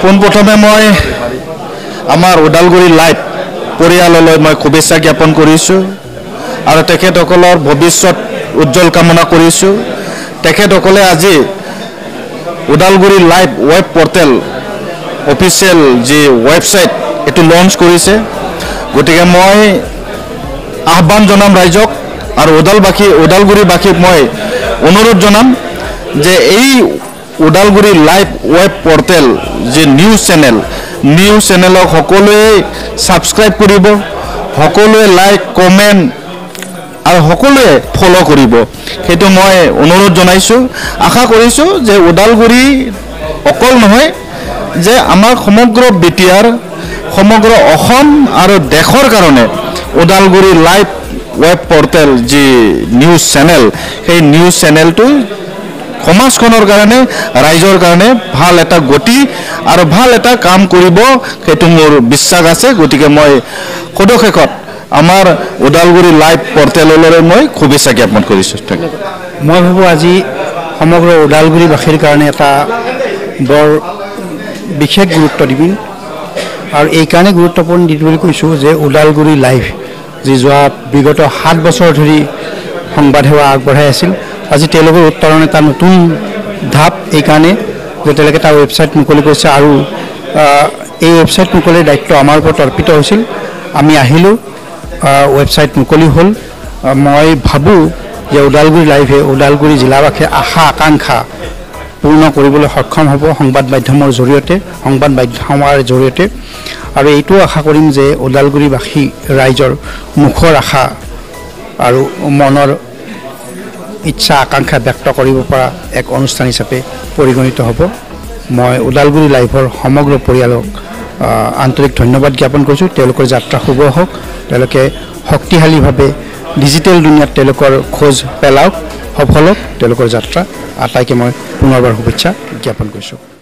পোনপ্ৰথমে মই আমাৰ ওদালগুৰি লাইভ পৰিয়াললৈ মই শুভেচ্ছা জ্ঞাপন কৰিছোঁ আৰু তেখেতসকলৰ ভৱিষ্যত উজ্জ্বল কামনা কৰিছোঁ। তেখেতসকলে আজি Udalguri live web portal official যি ৱেবছাইট এটো লঞ্চ কৰিছে। গতিকে মই আহ্বান জনাম ৰাইজক আৰু ওদালগুৰিবাসীক মই অনুৰোধ জনাম যে এই ওদালগুৰি লাইভ ৱেব পৰ্টেল যে নিউজ চেনেলক সকলোৱে সাবস্ক্ৰাইব কৰিব, সকলোৱে লাইক কমেন্ট আৰু সকলোৱে ফলো কৰিব, সেইটো মই অনুৰোধ জনাইছোঁ। আশা কৰিছোঁ যে ওদালগুৰি অকল নহয় যে আমাৰ সমগ্ৰ বিটিআৰ সমগ্ৰ অসম আৰু দেশৰ কাৰণে ওদালগুৰি লাইভ ৱেব পৰ্টেল যি নিউজ চেনেল সেই নিউজ চেনেলটো সমাজখনৰ কাৰণে ৰাইজৰ কাৰণে ভাল এটা গতি আৰু ভাল এটা কাম কৰিব, সেইটো মোৰ বিশ্বাস আছে। গতিকে মই সদশেষত আমাৰ ওদালগুৰি লাইভ পৰ্টেললৈ মই শুভেচ্ছা জ্ঞাপন কৰিছোঁ। মই ভাবোঁ আজি সমগ্ৰ ওদালগুৰিবাসীৰ কাৰণে এটা বৰ বিশেষ গুৰুত্ব দিবিন আৰু এই কাৰণে গুৰুত্বপূৰ্ণ দিম বুলি কৈছোঁ যে ওদালগুৰি লাইভ যি যোৱা বিগত 7 বছৰ ধৰি সংবাদ সেৱা আগবঢ়াই আছিল, আজি তেওঁলোকৰ উত্তৰণ এটা নতুন ধাপ এই কাৰণে যে তেওঁলোকে এটা ৱেবছাইট মুকলি কৰিছে আৰু এই ৱেবছাইট মুকলিৰ দায়িত্ব আমাৰ ওপৰত অৰ্পিত হৈছিল। আমি আহিলোঁ, ৱেবছাইট মুকলি হ'ল। মই ভাবোঁ যে ওদালগুৰি লাইভে ওদালগুৰি জিলাবাসীৰ আশা আকাংক্ষা পূৰ্ণ কৰিবলৈ সক্ষম হ'ব সংবাদ মাধ্যমৰ জৰিয়তে আৰু এইটোও আশা কৰিম যে ওদালগুৰিবাসী ৰাইজৰ মুখৰ আশা আৰু মনৰ ইচ্ছা আকাংক্ষা ব্যক্ত কৰিব পৰা এক অনুষ্ঠান হিচাপে পৰিগণিত হ'ব। মই ওদালগুৰি লাইভৰ সমগ্ৰ পৰিয়ালক আন্তৰিক ধন্যবাদ জ্ঞাপন কৰিছোঁ। তেওঁলোকৰ যাত্ৰা শুভ হওক, তেওঁলোকে শক্তিশালীভাৱে ডিজিটেল দুনিয়াত তেওঁলোকৰ খোজ পেলাওক, সফল হওক তেওঁলোকৰ যাত্ৰা। আটাইকে মই পুনৰবাৰ শুভেচ্ছা জ্ঞাপন কৰিছোঁ।